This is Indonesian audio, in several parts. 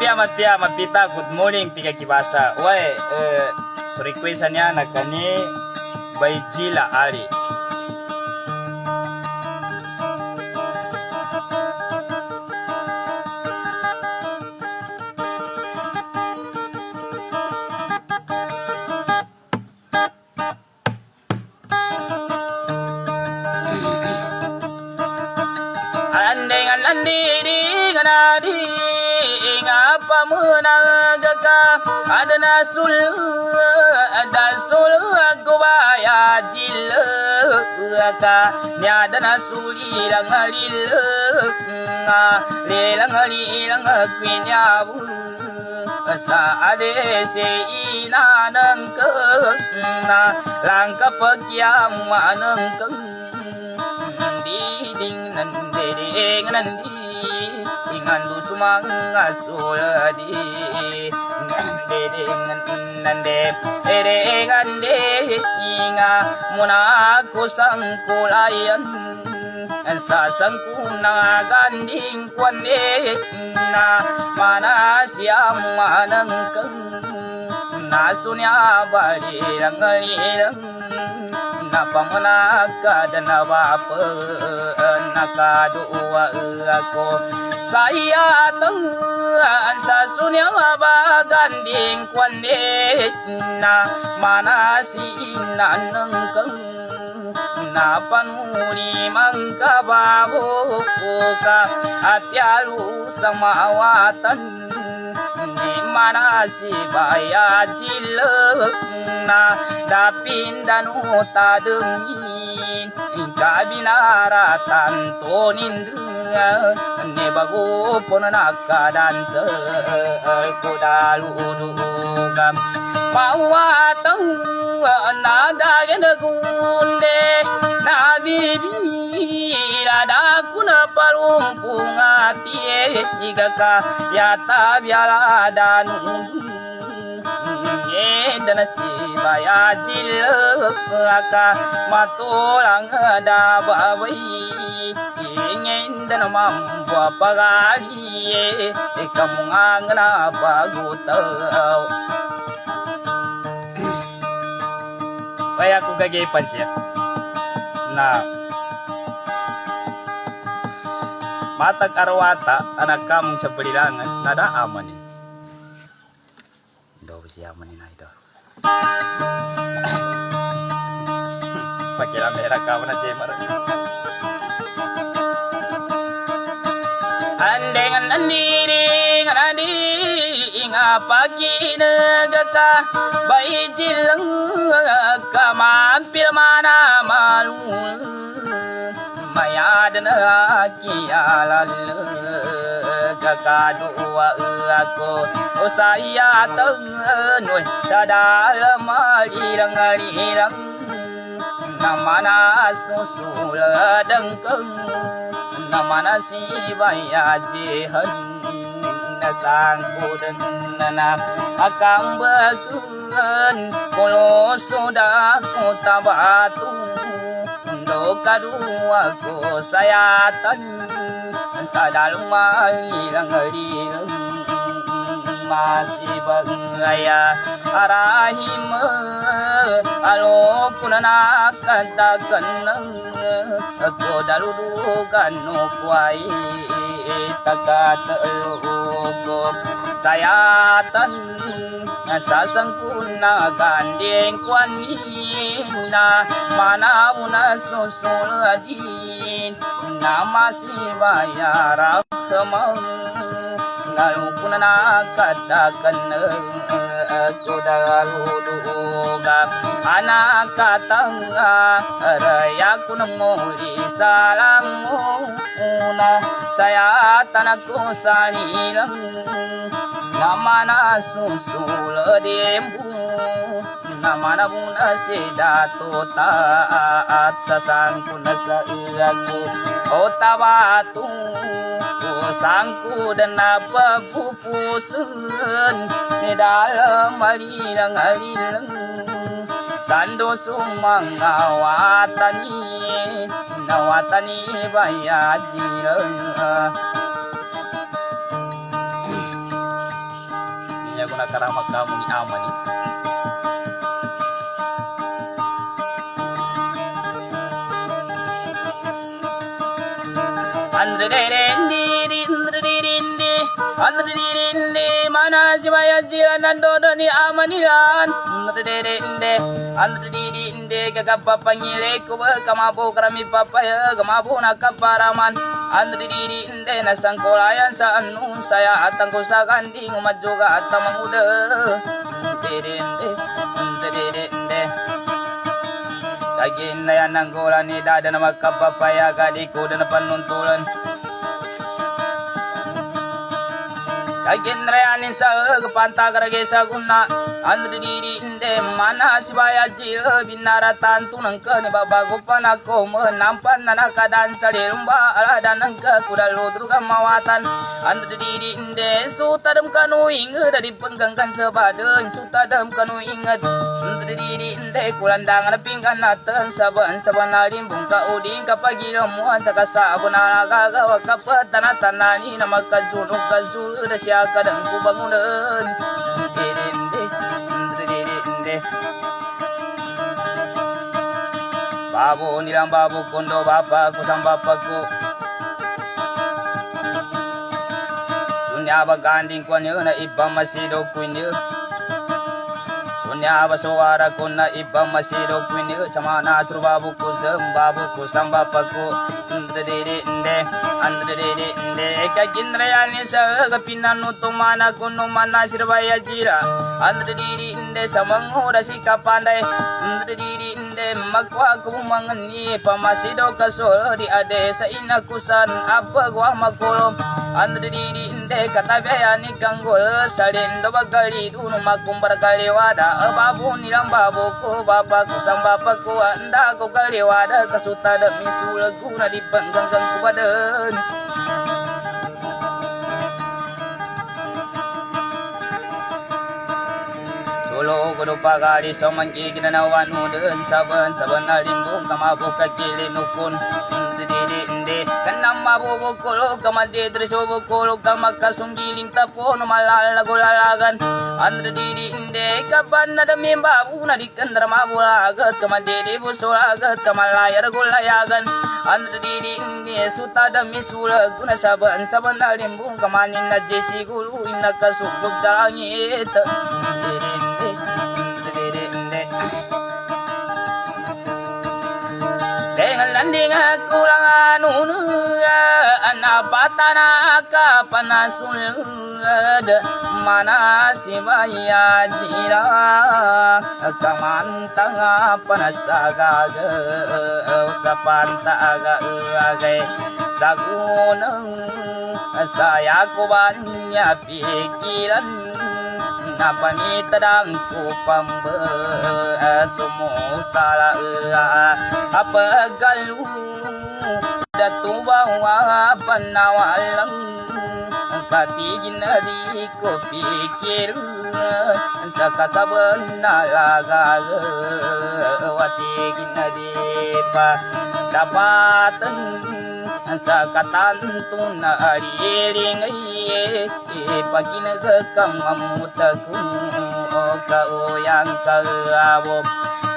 Mapita, good morning, tiga kibasa. Wai, so requestannya nakani by Jila Ali. Andengan landiri ganadi ngapa menagaka ada nasul gubaya jilaka nyada nasul ilang halil lelang halilang kwinyabu sa ade se ina nang na langka pagyam manang ding nandi ingandu sumanga suladi nande ngande inga munaku sangkulayan sa sangkuna ganding kwane na mana siang manangkang nasunya balilang ngalirang napamanaka dan nawapa nakaduwa ako saya tengah sa sunya baganding kwane na manasi nanengkeng na panuri mangkababo ka atyalu samawatan di manasi baya jilek na dapin danu tadengin kabinaratan tonin ne bago pon nakadan se kudaludugam mawatang nadagen gunde nabibi ada kuna parumpung ati igaka yata biala danu dan si baya jilaka matulang dabawi ingin dan mampu pagari kamu ngana bagutau kaya aku gagapan siya na matag arwata anak kamu sa palilangan nada amanin daw siya amanin na ito pakiramera kamu na jemar andengan andiring anadi inga pagi negaka bayi jilang kamampir mana malu mayadan kialal kakadua aku saya tenoi sadal malilang lilang namana susul dengkeng namana si baya jihan nasangkudan nana akang bagun kolo sudah ku tabatu do kadua ko sayatan sadal malilang lilang masih bangaya arahim alo punana kantakan ako daludugan no kwai takatulugo sayatan sasangkuna gandeng kwanina manawuna susuladin namasi bayarap kemang lalu pun nakatakan aku daluduga anak katanga raya ku nemuli salangmu saya tanahku sanilang namana susul dembu namana buna sedato taat sasangku nasa ilaku otabatu sangku dan apa pupusun di dalam alilang alilang sando sumang nawatani bayajilang kanya guna karama kamu ni amani. Andrdirinde mana sibaya jiran dodoni amanilan andrdirinde gagapa pangile ko kamabu krami papaya kamabu nakaparaman andrdirinde nasangkolayan sa anun saya atang ko sa kanding umadjuga at manguda dirinde kagin na yan ang gola ni dada na magkapapaya gadi ko na panuntulan kagin rayanin sa kapantagarage sa guna andri diri inde mana sibaya jil binaratan tunang ke ni babago panako menampan na nakadan sa dirumba ala danang ke kudalo durga mawatan andri diri inde sutadam kanu ingat dari penggangkan sebadan sutadam kanu ingat andri diri inde kulandangan pinggan nateng saban alim bungka uding kapagi lamuan sakasa guna gagawa kapatan tanani nama kajunung kajul dasya kadang ku bangunan babu nilang babu kondo bapakku sang bapakku sunya baganding ko niyo na ibang masido ko niyo sunya basawara ko na ibang masido ko niyo sama nasur babu ko sang bapakku andre kaginrayani sa kapinan utumana kuno mana sirbaya jira andre diri inde samangura sikapandai andre diri inde makwa kumangani pamasido kasol di ade sa inakusan apa gua makolom andre diri inde katabayani kanggol salindo bagali dunu makumbar kaliwada babu nilang babu ko bapakku sang bapakku anda ko kaliwada kasuta demi sulaguna di penggang kubadan Solo kudu pagari so manggigin na wanudun saban alimbong kamabuk kakilinukun hindi kanang mabubukulog kamadidri subukulog kamakasunggiling tapo no malalagulalagan andre didi hindi kapan na dami babu na di kandra mabulagat kamadidi busulagat kamalayar gulayagan andre didi hindi suta dami sulag na saban alimbong kamanin na jesi guluin na kasugog sa langit landing aku lang anapatana ka panasulad mana si baya jira kamantang panasagag usapantaga agay sagunang saya ko banya pikiran napanitadang kupamba sumusala apa galu datubawa panawalang katigin di ko pikir sa kasaban nalaga watigin di pa dapatan sa katantun na ariringay paginagakang mamutagong kauyang kaawok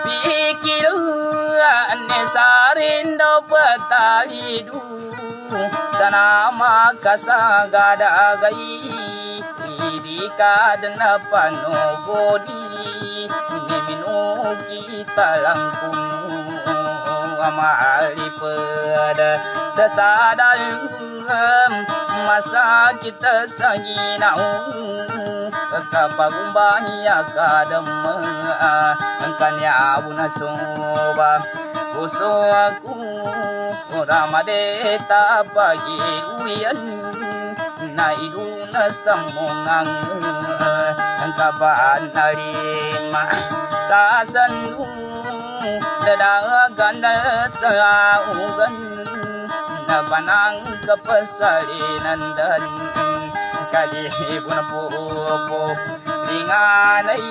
pikiran sa rin daw patalido sana makasagadagay hindi ka na panogodi minugi lang kuno amalipad sa sadalum masa kita sa ginaw kapagumbanya kadama ang kanya abo na soba puso ako ramadeta pagiluyan na iluna sa mungang ang kabaan na rima sa sandung dadagan na sa ugan na banang kapasalinan dan kalibo na po linganay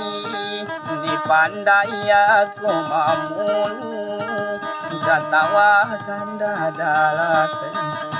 di panday ako mamuno sa tawagan dadalasan